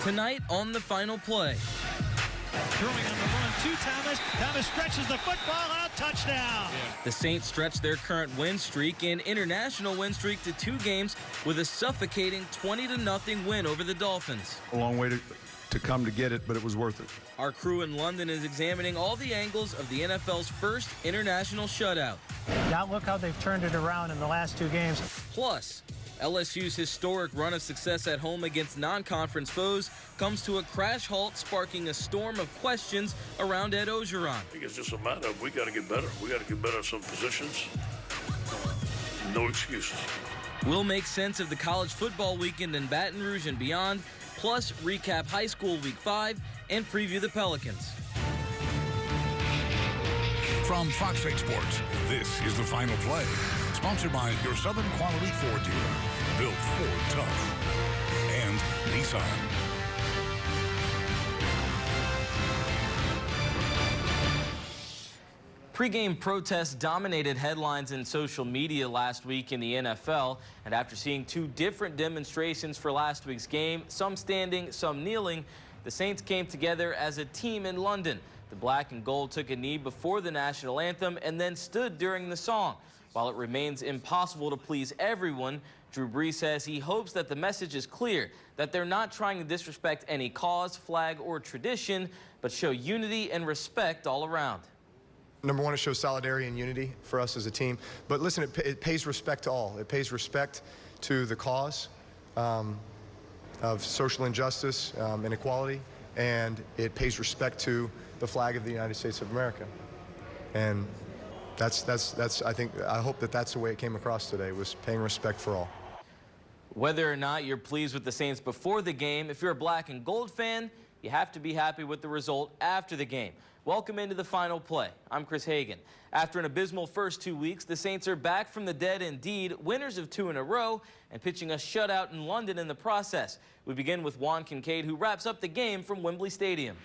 Tonight on the Final Play. Throwing on the run to Thomas. Thomas stretches the football out. Touchdown. The Saints stretch their current win streak and international win streak to 2 games with a suffocating 20-0 win over the Dolphins. A long way to come to get it, but it was worth it. Our crew in London is examining all the angles of the NFL's first international shutout. Now look how they've turned it around in the last 2 games. Plus, LSU's historic run of success at home against non-conference foes comes to a crash halt, sparking a storm of questions around Ed Ogeron. I think it's just a matter of we got to get better. We got to get better at some positions. No excuses. We'll make sense of the college football weekend in Baton Rouge and beyond, plus recap high school week 5 and preview the Pelicans. From Fox 8 Sports, this is the Final Play. Sponsored by your Southern Quality Ford dealer. Built Ford tough. And Nissan. Pre-game protests dominated headlines and social media last week in the NFL. And after seeing 2 different demonstrations for last week's game, some standing, some kneeling, the Saints came together as a team in London. The black and gold took a knee before the national anthem and then stood during the song. While it remains impossible to please everyone, Drew Brees says he hopes that the message is clear, that they're not trying to disrespect any cause, flag, or tradition, but show unity and respect all around. Number one, it shows solidarity and unity for us as a team. But listen, it pays respect to all. It pays respect to the cause of social injustice and equality, and it pays respect to the flag of the United States of America. And I hope that that's the way it came across today, was paying respect for all. Whether or not you're pleased with the Saints before the game, if you're a black and gold fan, you have to be happy with the result after the game. Welcome into the Final Play. I'm Chris Hagan. After an abysmal first 2 weeks, the Saints are back from the dead indeed, winners of 2 in a row, and pitching a shutout in London in the process. We begin with Juan Kincaid, who wraps up the game from Wembley Stadium.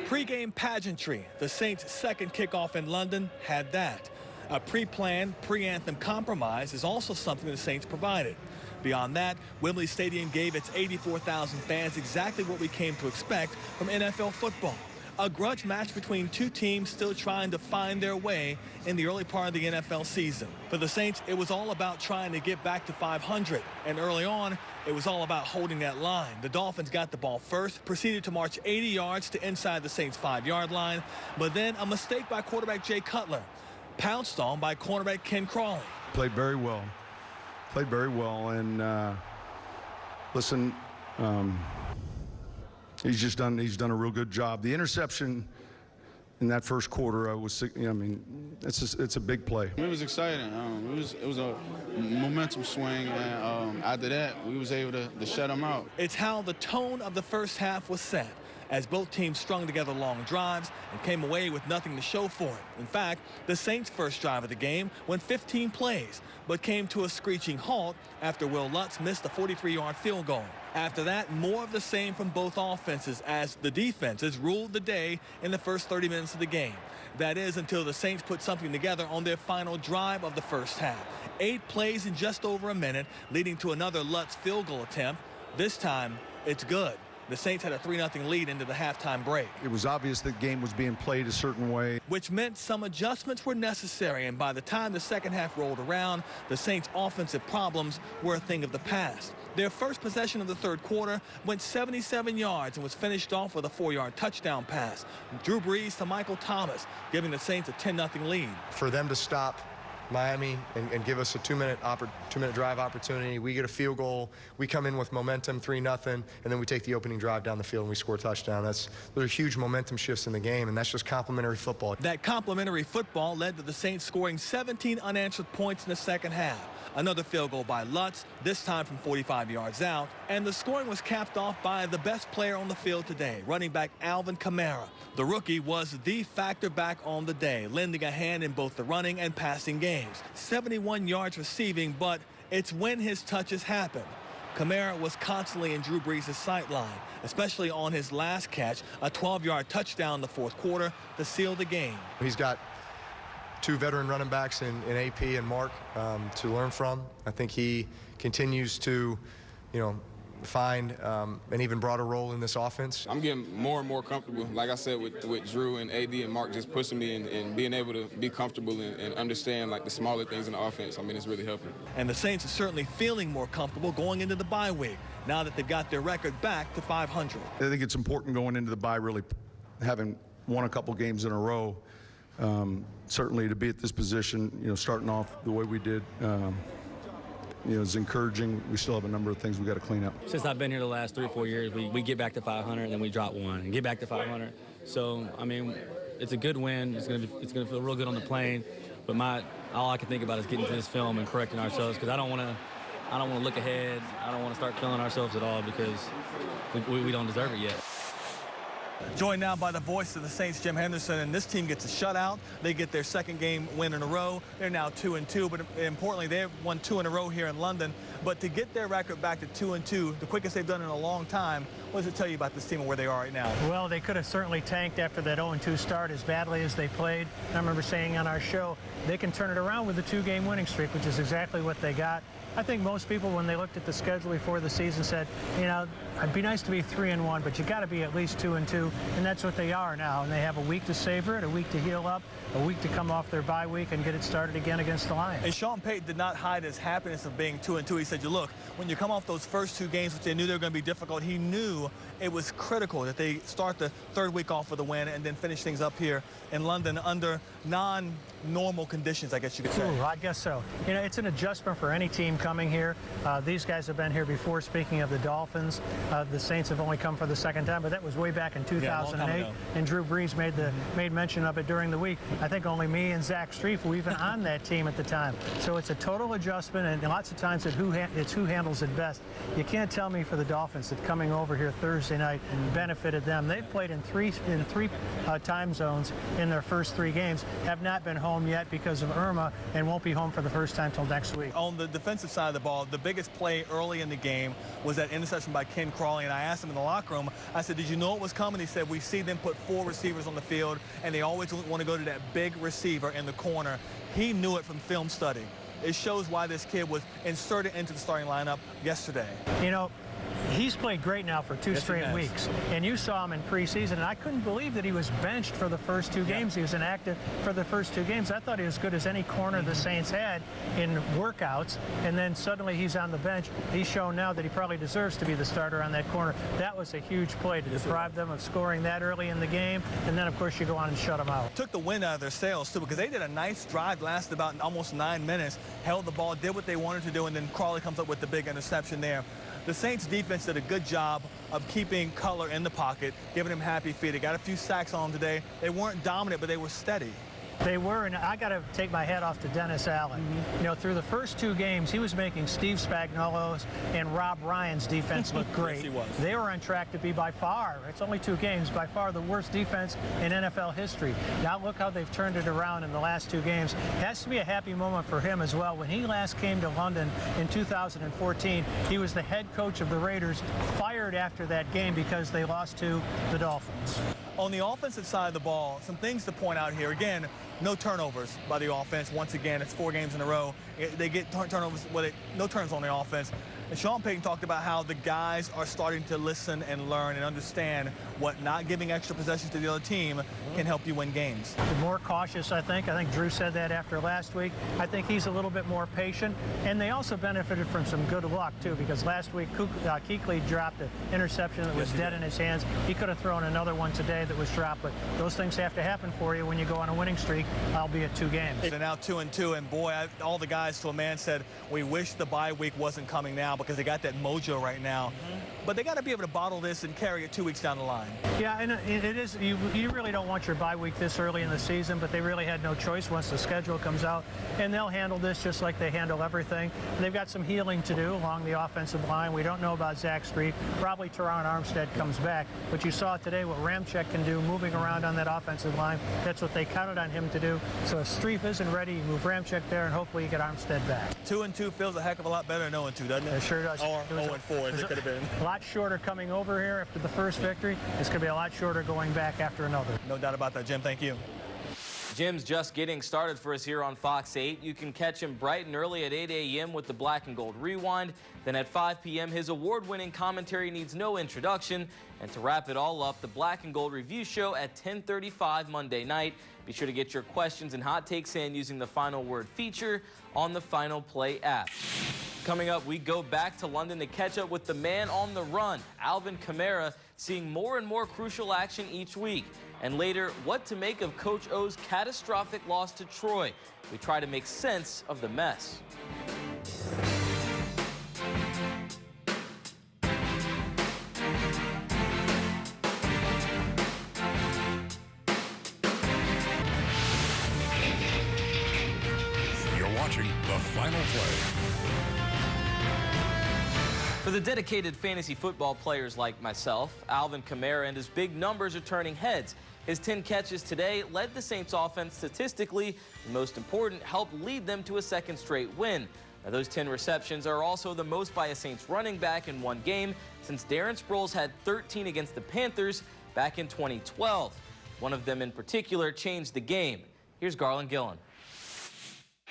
Pre-game pageantry. The Saints' second kickoff in London had that. A pre-planned, pre-anthem compromise is also something the Saints provided. Beyond that, Wembley Stadium gave its 84,000 fans exactly what we came to expect from NFL football. A grudge match between 2 teams still trying to find their way in the early part of the NFL season. For the Saints, it was all about trying to get back to 500. And early on, it was all about holding that line. The Dolphins got the ball first, proceeded to march 80 yards to inside the Saints' 5-yard line, but then a mistake by quarterback Jay Cutler, pounced on by cornerback Ken Crawley. Played very well. Played very well. And listen, he's done a real good job. The interception in that first quarter, it's a big play. It was exciting. It was a momentum swing, and after that, we was able to shut them out. It's how the tone of the first half was set, as both teams strung together long drives and came away with nothing to show for it. In fact, the Saints' first drive of the game went 15 plays, but came to a screeching halt after Will Lutz missed a 43-yard field goal. After that, more of the same from both offenses as the defenses ruled the day in the first 30 minutes of the game. That is until the Saints put something together on their final drive of the first half. 8 plays in just over a minute, leading to another Lutz field goal attempt. This time, it's good. The Saints had a 3-0 lead into the halftime break. It was obvious the game was being played a certain way, which meant some adjustments were necessary, and by the time the second half rolled around, the Saints' offensive problems were a thing of the past. Their first possession of the third quarter went 77 yards and was finished off with a 4-yard touchdown pass. Drew Brees to Michael Thomas, giving the Saints a 10-0 lead. For them to stop Miami and give us a 2-minute drive opportunity. We get a field goal. We come in with momentum, 3-0, and then we take the opening drive down the field and we score a touchdown. Those are huge momentum shifts in the game, and that's just complimentary football. That complimentary football led to the Saints scoring 17 unanswered points in the second half. Another field goal by Lutz, this time from 45 yards out. And the scoring was capped off by the best player on the field today, running back Alvin Kamara. The rookie was the factor back on the day, lending a hand in both the running and passing games. 71 yards receiving, but it's when his touches happen. Kamara was constantly in Drew Brees' sight line, especially on his last catch, a 12-yard touchdown in the fourth quarter to seal the game. He's got two veteran running backs in AP and Mark to learn from. I think he continues to, find an even broader role in this offense. I'm getting more and more comfortable, like I said, with Drew and AD and Mark just pushing me and being able to be comfortable and understand like the smaller things in the offense. I mean, it's really helping. And the Saints are certainly feeling more comfortable going into the bye week now that they've got their record back to 500. I think it's important going into the bye, really having won a couple games in a row. Certainly to be at this position, starting off the way we did, is encouraging. We still have a number of things we got to clean up. Since I've been here the last 3 or 4 years, we get back to 500, and then we drop one and get back to 500. So, I mean, it's a good win. It's gonna feel real good on the plane. But all I can think about is getting to this film and correcting ourselves, because I don't want to look ahead. I don't want to start feeling ourselves at all, because we don't deserve it yet. Joined now by the voice of the Saints, Jim Henderson, and this team gets a shutout. They get their second game win in a row. They're now 2-2, but importantly, they've won 2 in a row here in London. But to get their record back to 2-2, the quickest they've done in a long time, what does it tell you about this team and where they are right now? Well, they could have certainly tanked after that 0-2 start as badly as they played. I remember saying on our show, they can turn it around with a 2-game winning streak, which is exactly what they got. I think most people, when they looked at the schedule before the season, said, it'd be nice to be 3-1, but you got to be at least 2-2, and that's what they are now. And they have a week to savor it, a week to heal up, a week to come off their bye week and get it started again against the Lions. And Sean Payton did not hide his happiness of being 2-2. He said, look, when you come off those first 2 games, which they knew they were going to be difficult, he knew it was critical that they start the 3rd week off with a win and then finish things up here in London under non-normal conditions, I guess you could say. Ooh, I guess so. It's an adjustment for any team coming here. These guys have been here before. Speaking of the Dolphins, the Saints have only come for the second time, but that was way back in 2008. And Drew Brees made mention of it during the week. I think only me and Zach Strief were even on that team at the time. So it's a total adjustment, and lots of times it's who handles it best. You can't tell me for the Dolphins that coming over here Thursday night benefited them. They've played in three time zones in their first 3 games, have not been home yet because of Irma, and won't be home for the first time till next week. On the defensive side of the ball, the biggest play early in the game was that interception by Ken Crawley, and I asked him in the locker room, I said, did you know it was coming? He said, we see them put 4 receivers on the field, and they always want to go to that big receiver in the corner. He knew it from film study. It shows why this kid was inserted into the starting lineup yesterday. He's played great now for 2 straight weeks, and you saw him in preseason, and I couldn't believe that he was benched for the first 2 games. He was inactive for the first 2 games. I thought he was as good as any corner the Saints had in workouts, and then suddenly he's on the bench. He's shown now that he probably deserves to be the starter on that corner. That was a huge play to deprive them of scoring that early in the game, and then, of course, you go on and shut them out. Took the wind out of their sails, too, because they did a nice drive, lasted about almost 9 minutes, held the ball, did what they wanted to do, and then Crawley comes up with the big interception there. The Saints defense did a good job of keeping Cutler in the pocket, giving him happy feet. They got a few sacks on him today. They weren't dominant, but they were steady. They were, and I got to take my hat off to Dennis Allen. Through the first 2 games, he was making Steve Spagnuolo's and Rob Ryan's defense look great. Yes, he was. They were on track to be by far, it's only 2 games, by far the worst defense in NFL history. Now look how they've turned it around in the last 2 games. Has to be a happy moment for him as well. When he last came to London in 2014, he was the head coach of the Raiders, fired after that game because they lost to the Dolphins. On the offensive side of the ball, some things to point out here. Again, no turnovers by the offense. Once again, it's 4 games in a row. They get turnovers, no turns on the offense. And Sean Payton talked about how the guys are starting to listen and learn and understand what not giving extra possessions to the other team can help you win games. They're more cautious, I think. I think Drew said that after last week. I think he's a little bit more patient. And they also benefited from some good luck, too, because last week Kuechly dropped an interception that was dead in his hands. He could have thrown another one today that was dropped, but those things have to happen for you when you go on a winning streak, albeit 2 games. They're now 2-2, and boy, all the guys to a man said, we wish the bye week wasn't coming now because they got that mojo right now. But they got to be able to bottle this and carry it 2 weeks down the line. Yeah, and it is. You really don't want your bye week this early in the season, but they really had no choice once the schedule comes out, and they'll handle this just like they handle everything. They've got some healing to do along the offensive line. We don't know about Zach Strief. Probably Teron Armstead comes back, but you saw today what Ramczyk can do moving around on that offensive line. That's what they counted on him to do. So if Strief isn't ready, you move Ramczyk there, and hopefully you get Armstead back. 2-2 feels a heck of a lot better than 0-2, doesn't it? It sure does. Or 0-4, as it could have been. A lot shorter coming over here after the first victory. It's going to be a lot shorter going back after another. No doubt about that, Jim. Thank you. Jim's just getting started for us here on Fox 8. You can catch him bright and early at 8 a.m. with the Black and Gold Rewind. Then at 5 p.m., his award-winning commentary needs no introduction. And to wrap it all up, the Black and Gold Review Show at 10:35 Monday night. Be sure to get your questions and hot takes in using the Final Word feature on the FinalPlay app. Coming up, we go back to London to catch up with the man on the run, Alvin Kamara, seeing more and more crucial action each week. And later, what to make of Coach O's catastrophic loss to Troy. We try to make sense of the mess. You're watching the Final Play. For the dedicated fantasy football players like myself, Alvin Kamara and his big numbers are turning heads. His 10 catches today led the Saints offense statistically, and most important, helped lead them to a second straight win. Now, those 10 receptions are also the most by a Saints running back in one game since Darren Sproles had 13 against the Panthers back in 2012. One of them in particular changed the game. Here's Garland Gillen.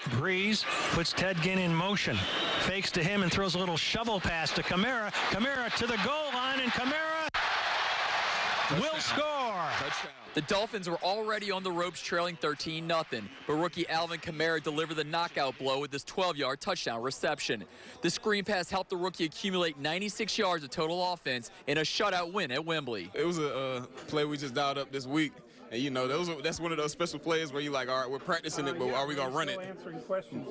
Brees puts Ted Ginn in motion, fakes to him and throws a little shovel pass to Kamara. Kamara to the goal line, and Kamara will score. Touchdown. The Dolphins were already on the ropes trailing 13-0, but rookie Alvin Kamara delivered the knockout blow with his 12-yard touchdown reception. The screen pass helped the rookie accumulate 96 yards of total offense in a shutout win at Wembley. It was a play we just dialed up this week. And, you know, that's one of those special plays where you're like, all right, we're practicing it, but are we going to run it?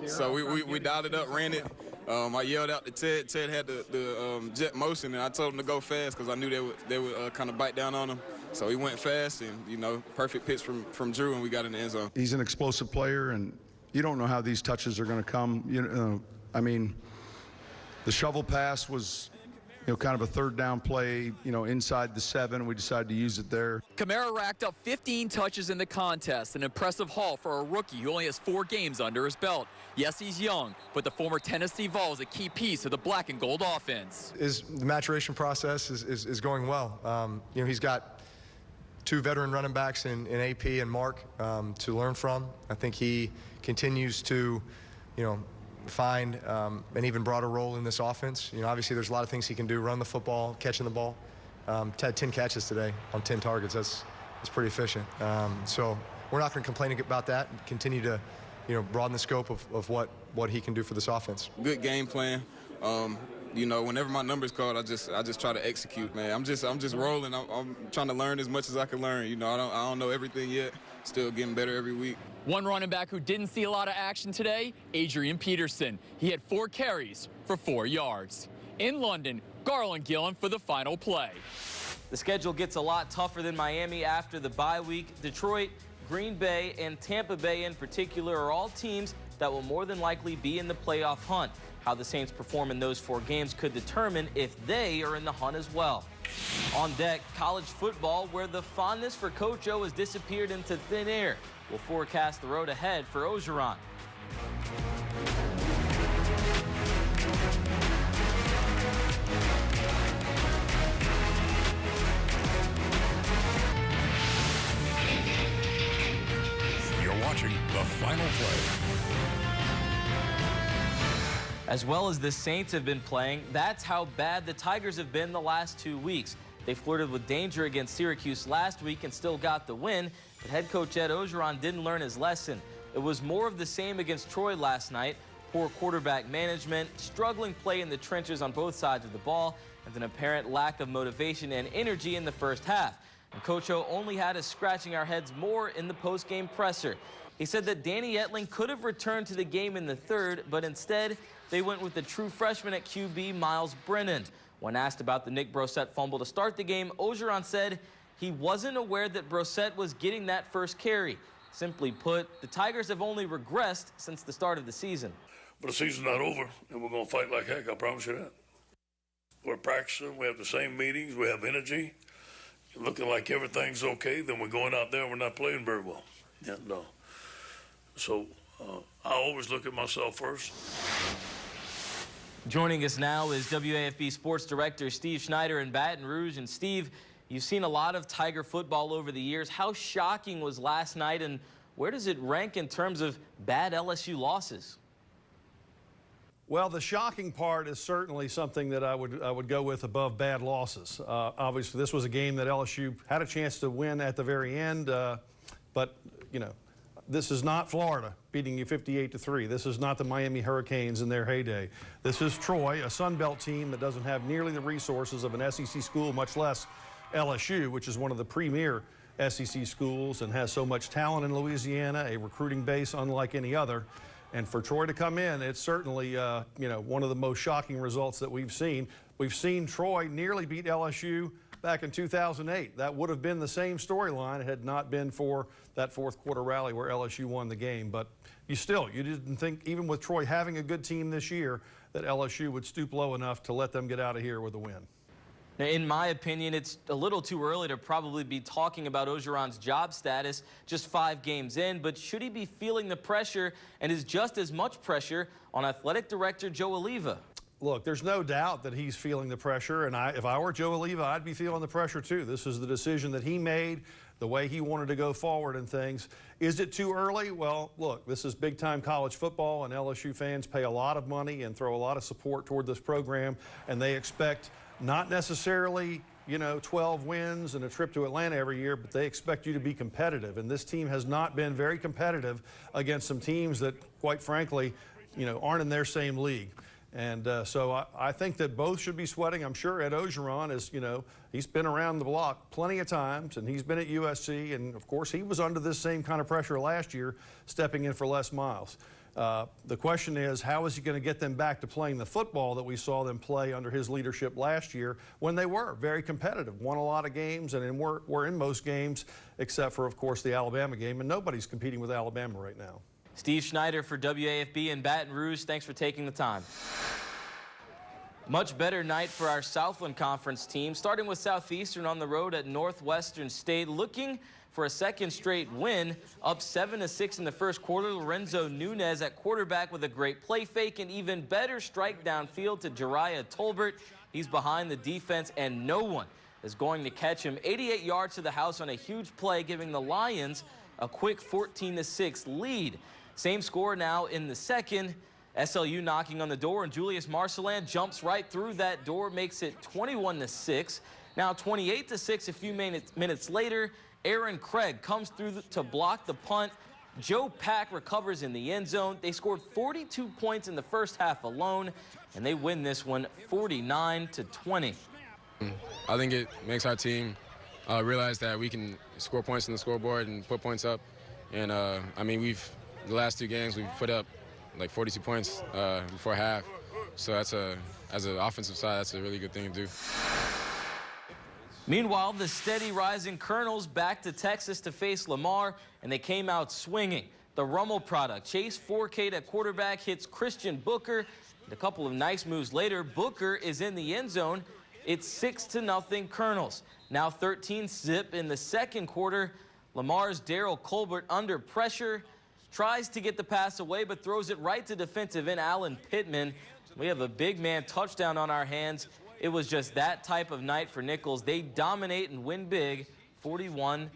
So we dialed it up, ran it. I yelled out to Ted. Ted had the jet motion, and I told him to go fast because I knew they would kind of bite down on him. So he went fast, and, you know, perfect pitch from Drew, and we got in the end zone. He's an explosive player, and you don't know how these touches are going to come. I mean, the shovel pass was, kind of a third down play, inside the 7. We decided to use it there. Kamara racked up 15 touches in the contest, an impressive haul for a rookie who only has 4 games under his belt. Yes, he's young, but the former Tennessee Vol is a key piece of the black and gold offense. The maturation process is going well. He's got 2 veteran running backs in AP and Mark to learn from. I think he continues to, find an even broader role in this offense. Obviously there's a lot of things he can do, run the football, catching the ball. Ted 10 catches today on 10 targets. That's pretty efficient. So we're not going to complain about that and continue to, broaden the scope of what he can do for this offense. Good game plan. Whenever my number's called, I just try to execute, man. I'm just rolling. I'm trying to learn as much as I can learn. I don't know everything yet. Still getting better every week. One running back who didn't see a lot of action today, Adrian Peterson. He had 4 carries for 4 yards. In London, Garland Gillen for the Final Play. The schedule gets a lot tougher than Miami after the bye week. Detroit, Green Bay, and Tampa Bay in particular are all teams that will more than likely be in the playoff hunt. How the Saints perform in those 4 games could determine if they are in the hunt as well. On deck, college football, where the fondness for Coach O has disappeared into thin air. We'll forecast the road ahead for Ogeron. You're watching the Final Play. As well as the Saints have been playing, that's how bad the Tigers have been the last 2 weeks. They flirted with danger against Syracuse last week and still got the win, but head coach Ed Ogeron didn't learn his lesson. It was more of the same against Troy last night. Poor quarterback management, struggling play in the trenches on both sides of the ball, and an apparent lack of motivation and energy in the first half. And Coach O only had us scratching our heads more in the post-game presser. He said that Danny Etling could have returned to the game in the 3rd, but instead they went with the true freshman at QB, Miles Brennan. When asked about the Nick Brossette fumble to start the game, Ogeron said he wasn't aware that Brossette was getting that first carry. Simply put, the Tigers have only regressed since the start of the season. But the season's not over, and we're going to fight like heck, I promise you that. We're practicing, we have the same meetings, we have energy. Looking like everything's okay, then we're going out there and we're not playing very well. Yeah, no. So I always look at myself first. Joining us now is WAFB Sports Director Steve Schneider in Baton Rouge. And Steve, you've seen a lot of Tiger football over the years. How shocking was last night, and where does it rank in terms of bad LSU losses? Well, the shocking part is certainly something that I would go with above bad losses. Obviously, this was a game that LSU had a chance to win at the very end, but, you know, this is not Florida beating you 58-3. This is not the Miami Hurricanes in their heyday. This is Troy, a Sun Belt team that doesn't have nearly the resources of an SEC school, much less LSU, which is one of the premier SEC schools and has so much talent in Louisiana, a recruiting base unlike any other. And for Troy to come in, it's certainly you know, one of the most shocking results that we've seen. We've seen Troy nearly beat LSU back in 2008. That would have been the same storyline had it not been for that fourth quarter rally where LSU won the game. But you didn't think, even with Troy having a good team this year, that LSU would stoop low enough to let them get out of here with a win. Now, in my opinion, it's a little too early to probably be talking about Orgeron's job status just 5 games in, but should he be feeling the pressure, and is just as much pressure on athletic director Joe Oliva? Look, there's no doubt that he's feeling the pressure, and if I were Joe Oliva, I'd be feeling the pressure too. This is the decision that he made, the way he wanted to go forward and things. Is it too early? Well, look, this is big-time college football, and LSU fans pay a lot of money and throw a lot of support toward this program, and they expect not necessarily, you know, 12 wins and a trip to Atlanta every year, but they expect you to be competitive. And this team has not been very competitive against some teams that, quite frankly, you know, aren't in their same league. And so I think that both should be sweating. I'm sure Ed Orgeron is, you know, he's been around the block plenty of times, and he's been at USC. And, of course, he was under this same kind of pressure last year, stepping in for Les Miles. The question is, how is he going to get them back to playing the football that we saw them play under his leadership last year when they were very competitive, won a lot of games, and were in most games except for, of course, the Alabama game, and nobody's competing with Alabama right now. Steve Schneider for WAFB in Baton Rouge, thanks for taking the time. Much better night for our Southland Conference team, starting with Southeastern on the road at Northwestern State, looking for a second straight win, up 7-6 in the first quarter. Lorenzo Nunez at quarterback with a great play fake, and even better strike downfield to Jariah Tolbert. He's behind the defense, and no one is going to catch him. 88 yards to the house on a huge play, giving the Lions a quick 14-6 lead. Same score now in the second. SLU knocking on the door, and Julius Marcelin jumps right through that door, makes it 21-6. Now 28-6 a few minutes later. Aaron Craig comes through to block the punt. Joe Pack recovers in the end zone. They scored 42 points in the first half alone, and they win this one 49-20. I think it makes our team realize that we can score points on the scoreboard and put points up. And I mean, the last 2 games we've put up like 42 points before half. So as an offensive side, that's a really good thing to do. Meanwhile, the steady rising Colonels back to Texas to face Lamar, and they came out swinging. The Rummel product, Chase Fourcade at quarterback, hits Christian Booker. And a couple of nice moves later, Booker is in the end zone. It's 6-0 Colonels. Now 13-zip in the second quarter. Lamar's Darryl Colbert under pressure, tries to get the pass away, but throws it right to defensive end Alan Pittman. We have a big man touchdown on our hands. It was just that type of night for Nichols. They dominate and win big, 41-14.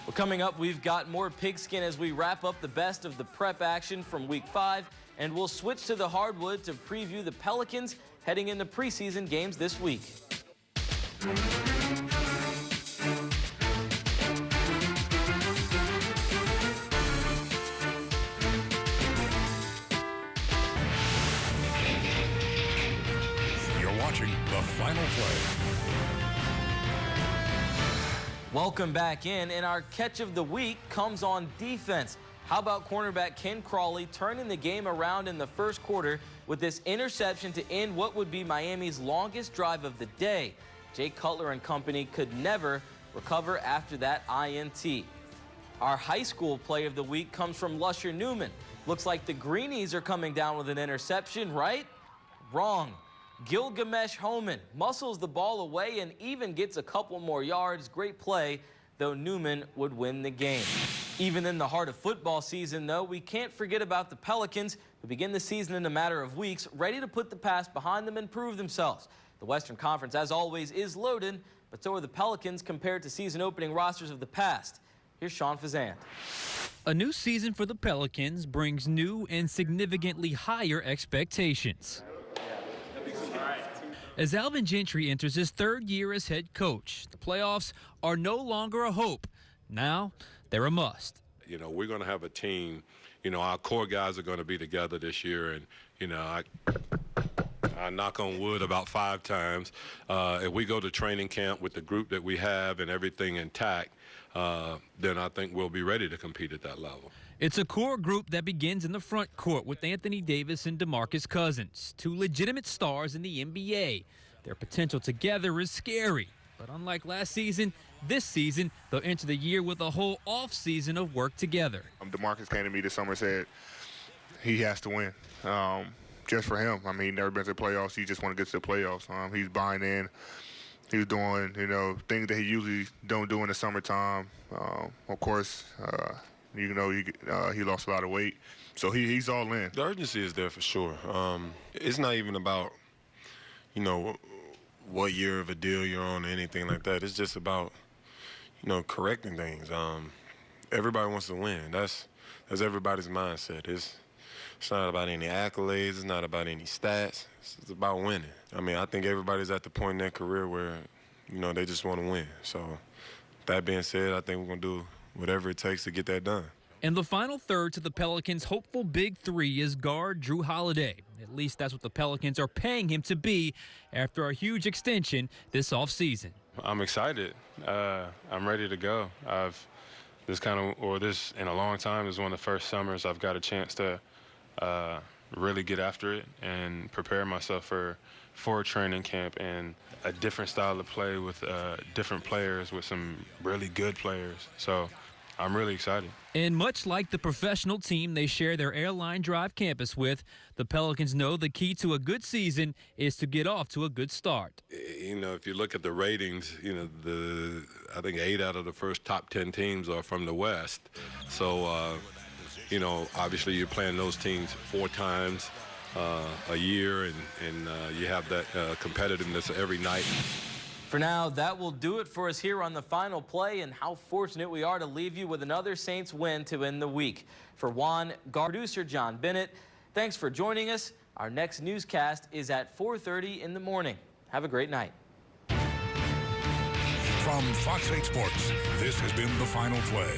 Well, coming up, we've got more pigskin as we wrap up the best of the prep action from Week 5, and we'll switch to the hardwood to preview the Pelicans heading into preseason games this week. The Final Play. Welcome back in, and our catch of the week comes on defense. How about cornerback Ken Crawley turning the game around in the first quarter with this interception to end what would be Miami's longest drive of the day. Jay Cutler and company could never recover after that INT. Our high school play of the week comes from Lusher Newman. Looks like the Greenies are coming down with an interception, right? Wrong. Gilgamesh Homan muscles the ball away and even gets a couple more yards. Great play, though Newman would win the game. Even in the heart of football season, though, we can't forget about the Pelicans, who begin the season in a matter of weeks, ready to put the past behind them and prove themselves. The Western Conference, as always, is loaded, but so are the Pelicans compared to season opening rosters of the past. Here's Sean Fazant. A new season for the Pelicans brings new and significantly higher expectations. As Alvin Gentry enters his third year as head coach, the playoffs are no longer a hope. Now they're a must. You know, we're going to have a team. You know, our core guys are going to be together this year. And, you know, I knock on wood about 5 times. If we go to training camp with the group that we have and everything intact, then I think we'll be ready to compete at that level. It's a core group that begins in the front court with Anthony Davis and DeMarcus Cousins, 2 legitimate stars in the NBA. Their potential together is scary, but unlike last season, this season they'll enter the year with a whole off-season of work together. DeMarcus came to me this summer and said he has to win. Just for him. I mean, he never been to the playoffs. He just want to get to the playoffs. He's buying in. He's doing, you know, things that he usually don't do in the summertime. Of course, you know, he lost a lot of weight, so he's all in. The urgency is there for sure. It's not even about, you know, what year of a deal you're on or anything like that. It's just about, you know, correcting things. Everybody wants to win. That's everybody's mindset. It's not about any accolades. It's not about any stats. It's about winning. I mean, I think everybody's at the point in their career where, you know, they just want to win. So that being said, I think we're going to do whatever it takes to get that done. And the final third to the Pelicans' hopeful big 3 is guard Drew Holiday. At least that's what the Pelicans are paying him to be after a huge extension this offseason. I'm excited. I'm ready to go. This in a long time is one of the first summers I've got a chance to really get after it and prepare myself for a training camp and a different style of play with different players, with some really good players. So I'm really excited. And much like the professional team they share their Airline Drive campus with, the Pelicans know the key to a good season is to get off to a good start. You know, if you look at the ratings, you know, I think 8 out of the first top 10 teams are from the West. So, you know, obviously you're playing those teams 4 times a year, and you have that competitiveness every night. For now, that will do it for us here on the Final Play, and how fortunate we are to leave you with another Saints win to end the week. For Juan, producer John Bennett, thanks for joining us. Our next newscast is at 4:30 in the morning. Have a great night. From Fox 8 Sports, this has been The Final Play.